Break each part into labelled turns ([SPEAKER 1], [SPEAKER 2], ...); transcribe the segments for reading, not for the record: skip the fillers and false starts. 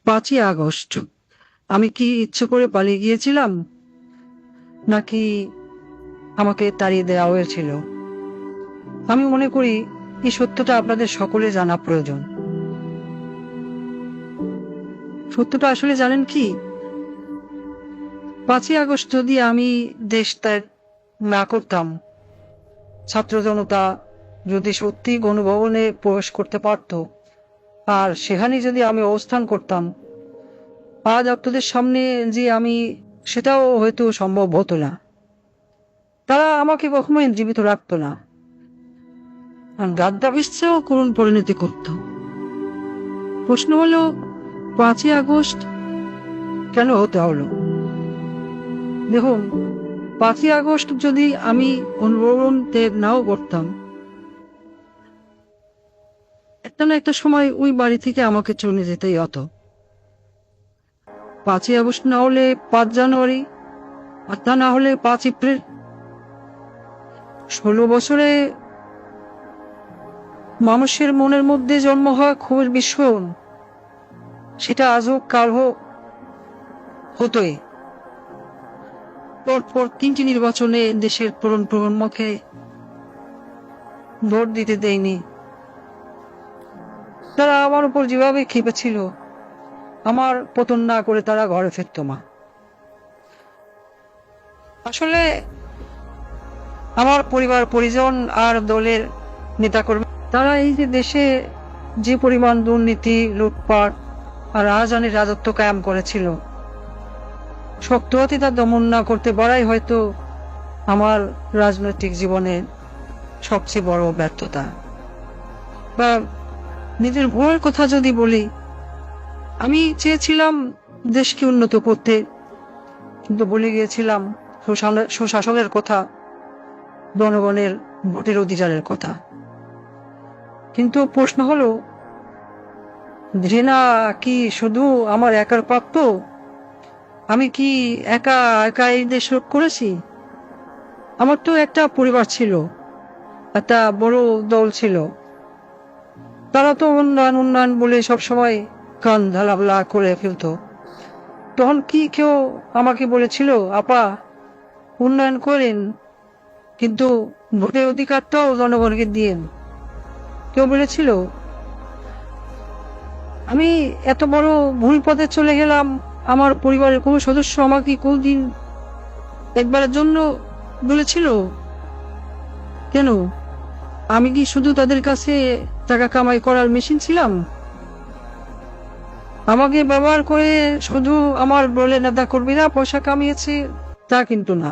[SPEAKER 1] 5ই August আমি কি ইচ্ছে করে পালিয়ে গিয়েছিলাম, নাকি আমাকে তাড়িয়ে দেওয়া হয়েছিল? আমি মনে করি এই সত্যটা আপনাদের সকলে জানা প্রয়োজন। সত্যটা আসলে জানেন কি? 5ই আগস্ট যদি আমি দেশ ত্যাগ না করতাম, ছাত্র জনতা যদি সত্যি গণভবনে প্রবেশ করতে পারত, আর সেখানে যদি আমি অবস্থান করতাম, আজ আপনাদের সামনে যে আমি, সেটাও হয়তো সম্ভব হতো না। তারা আমাকে কখনোই জীবিত রাখতো না, গাদ্দাফিসেও করুণ পরিণতি করত। প্রশ্ন হলো, 5ই আগস্ট কেন হতে হলো? দেখুন, 5ই আগস্ট যদি আমি অনুভবন ত্যাগ নাও করতাম, একটা না একটা সময় ওই বাড়ি থেকে আমাকে চলে যেতেই হতো। 5ই আগস্ট না হলে 5 জানুয়ারি, আর তা না হলে 5 এপ্রিল। 16 বছরে মানুষের মনের মধ্যে জন্ম হওয়া ক্ষোভের বিস্ফোরণ, সেটা আজ হোক কাল হোক হতোই। পরপর 3টি নির্বাচনে দেশের প্রজন্মকে ভোট দিতে দেয়নি। তারা আমার উপর যেভাবে খেপেছিল, আমার পতন না করে তারা ঘরে ফিরত না। আসলে আমার পরিবার পরিজন আর দলের নেতাকর্মী, তারা এই যে দেশে যে পরিমাণ দুর্নীতি, লুটপাট আর রাজধানীর রাজত্ব কায়েম করেছিল, শক্ত হাতে তা দমন না করতে পারাই হয়তো আমার রাজনৈতিক জীবনের সবচেয়ে বড় ব্যর্থতা। বা নিজের ভুলের কথা যদি বলি, আমি চেয়েছিলাম দেশকে উন্নত করতে, কিন্তু বলে গিয়েছিলাম সুশাসনের কথা, জনগণের ভোটের অধিকারের কথা। কিন্তু প্রশ্ন হলো, ঘৃণা কি শুধু আমার একার প্রাপ্য? আমি কি একা একা এই দেশ রোধ করেছি? আমার তো একটা পরিবার ছিল, একটা বড় দল ছিল। তারা তো উন্নয়ন উন্নয়ন বলে সবসময় কান ঢালাবলা করে ফেলতো। তখন কি কেউ আমাকে বলেছিল, আপা উন্নয়ন করেন, কিন্তু ভোটের অধিকারটাও জনগণকে দিয়েন? কেউ বলেছিল? আমি এত বড় ভুল পথে চলে গেলাম, আমার পরিবারের কোনো সদস্য আমাকে কোনদিন একবারের জন্য বলেছিল? কেন? আমি কি শুধু তাদের কাছে টাকা কামাই করার মেশিন ছিলাম? আমাকে ব্যবহার করে শুধু আমার বলে নেতা কর্মীরা পয়সা কামিয়েছে, তা কিন্তু না।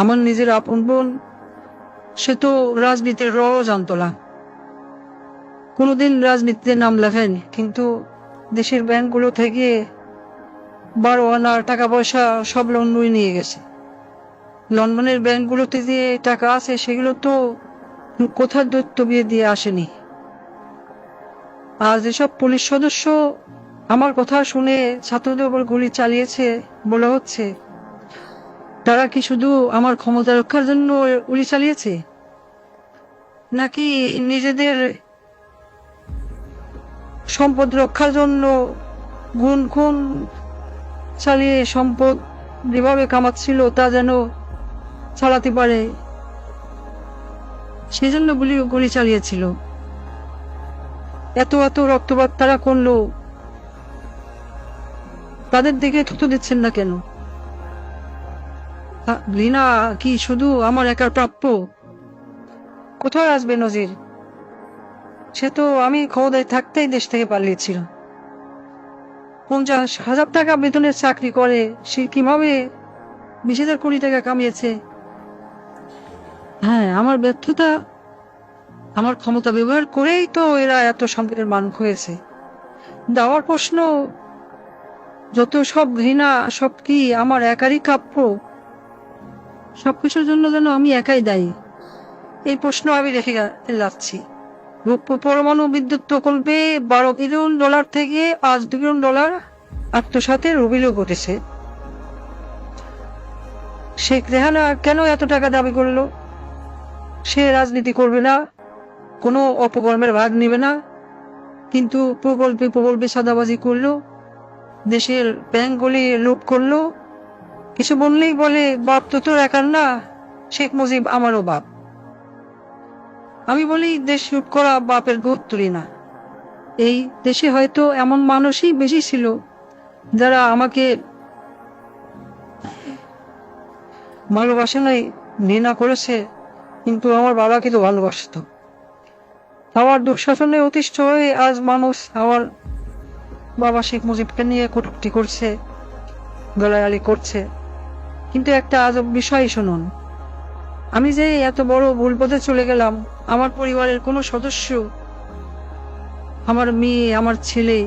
[SPEAKER 1] আমার নিজের আপন বোন, সে তো রাজনীতির রও জানতো না, কোনোদিন রাজনীতিতে নাম লেখায়নি, কিন্তু দেশের ব্যাংকগুলো থেকে 12 আনার টাকা পয়সা সব লন্ডনে নিয়ে গেছে। লন্ডনের ব্যাংকগুলোতে যে টাকা আছে, সেগুলো তো কোথার দৈত্য বিয়ে দিয়ে আসেনি। আর যেসব পুলিশ সদস্য আমার কথা শুনে ছাত্রদের উপর গুলি চালিয়েছে বলা হচ্ছে, তারা কি শুধু আমার ক্ষমতা রক্ষার জন্য গুলি চালিয়েছে, নাকি নিজেদের সম্পদ রক্ষার জন্য গুণ খুন চালিয়ে সম্পদ যেভাবে কামাচ্ছিল তা যেন চালাতে পারে, সেজন্য গুলি চালিয়েছিল? এত এত রক্তপাত তারা করলো, তাদের দিকে থুতু দিচ্ছেন না কেন? ঘৃণা কি শুধু আমার একার প্রাপ্য? কোথায় আসবে নজির? সে তো আমি ক্ষমতায় থাকতেই দেশ থেকে পালিয়েছিল। 50,000 টাকা বেতনের চাকরি করে সে কিভাবে 20,000 কোটি টাকা কামিয়েছে? হ্যাঁ, আমার ব্যর্থতা, আমার ক্ষমতা ব্যবহার করেই তো এরা এত সম্পদের মালিক হয়েছে। দেওয়ার প্রশ্ন, যত সব ঘৃণা, সব কি আমার একারই প্রাপ্য? সবকিছুর জন্য যেন আমি একাই দায়ী, এই প্রশ্ন আমি রেখে যাচ্ছি। পরমাণু বিদ্যুৎ প্রকল্পে $12 বিলিয়ন থেকে $5 বিলিয়ন আত্মসাতের অভিযোগ ঘটেছে। শেখ রেহানা কেন এত টাকা দাবি করলো? সে রাজনীতি করবে না, কোনো অপকর্মের ভাগ নেবে না, কিন্তু প্রকল্পে সাদাবাজি করলো, দেশের ব্যাংকগুলি লুট করলো। কিছু বললেই বলে বাপ তো তোর একার না, শেখ মুজিব আমারও বাপ। আমি বলি দেশ লুট করা বাপের গোদ তুলি না। এই দেশে হয়তো এমন মানুষই বেশি ছিল যারা আমাকে ভালোবাসে নাই, ঘৃণা করেছে, কিন্তু আমার বাবাকে তো ভালোবাসতো। আমার দুঃশাসনে অতিষ্ঠ হয়ে আজ মানুষ আমার বাবা শেখ মুজিবকে নিয়ে কটূক্তি করছে, গালাগালি করছে। কিন্তু একটা আজব বিষয় শুনুন, আমি যে এত বড় ভুল পথে চলে গেলাম, আমার পরিবারের কোনো সদস্য, আমার মেয়ে, আমার ছেলে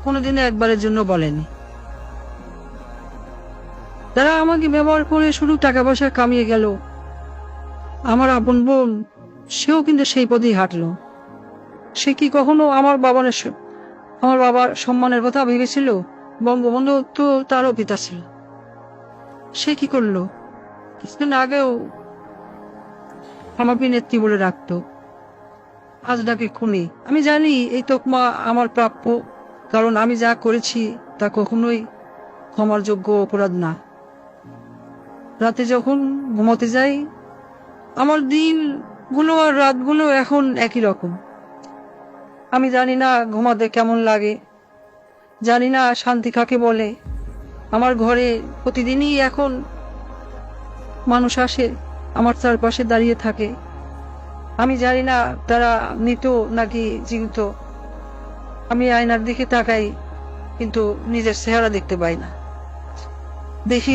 [SPEAKER 1] কোনোদিনও একবারের জন্য বলেনি। তারা আমাকে ব্যবহার করে শুধু টাকা পয়সা কামিয়ে গেল। আমার আপন বোন, সেও কিন্তু সেই পথেই হাঁটলো। সে কি কখনো আমার বাবার সম্মানের কথা ভেবেছিল? বঙ্গবন্ধু তো তারও পিতা ছিল। সে কি করলো? কিছুদিন আগেও আমাকে নেত্রী বলে রাখতো, আজ ডাকে খুনি। আমি জানি এই তকমা আমার প্রাপ্য, কারণ আমি যা করেছি তা কখনোই ক্ষমার যোগ্য অপরাধ না। রাতে যখন ঘুমোতে যাই, আমার দিনগুলো আর রাতগুলো এখন একই রকম। আমি জানি না ঘুমাতে কেমন লাগে, জানি না শান্তি কাকে বলে। আমার ঘরে প্রতিদিনই এখন মানুষ আসে, আমার চারপাশে দাঁড়িয়ে থাকে। আমি জানি না তারা মৃত নাকি জীবিত। আমি আয়নার দিকে তাকাই, কিন্তু নিজের চেহারা দেখতে পাই না। দেখি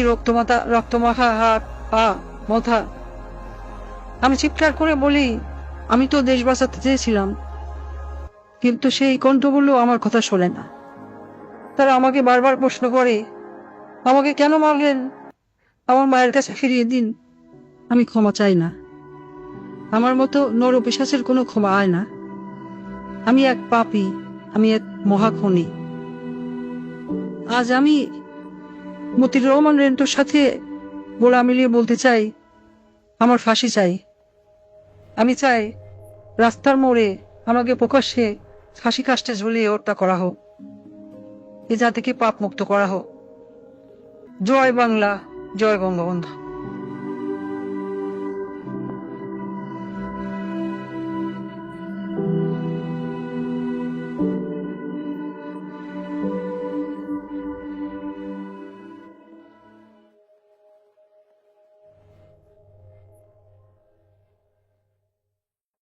[SPEAKER 1] রক্তমাখা হাত, পা, মাথা। আমি চিৎকার করে বলি, আমি তো দেশ বাঁচাতে চেয়েছিলাম, কিন্তু সেই কণ্ঠগুলো আমার কথা শোনে না। তারা আমাকে বারবার প্রশ্ন করে, আমাকে কেন মারলেন? আমার মায়ের কাছে ফিরিয়ে দিন। আমি ক্ষমা চাই না। আমার মতো নরপিশাচের কোনো ক্ষমা হয় না। আমি এক পাপী, আমি এক মহাখনি। আজ আমি মতিউর রহমান রেন্টুর সাথে গোলা মিলিয়ে বলতে চাই, আমার ফাঁসি চাই। আমি চাই রাস্তার মোড়ে আমাকে প্রকাশ্যে ফাঁসি কাস্টে ঝুলিয়ে হত্যা করা হোক, এ জাতিকে পাপ মুক্ত করা হোক। জয় বাংলা, জয় বঙ্গবন্ধু।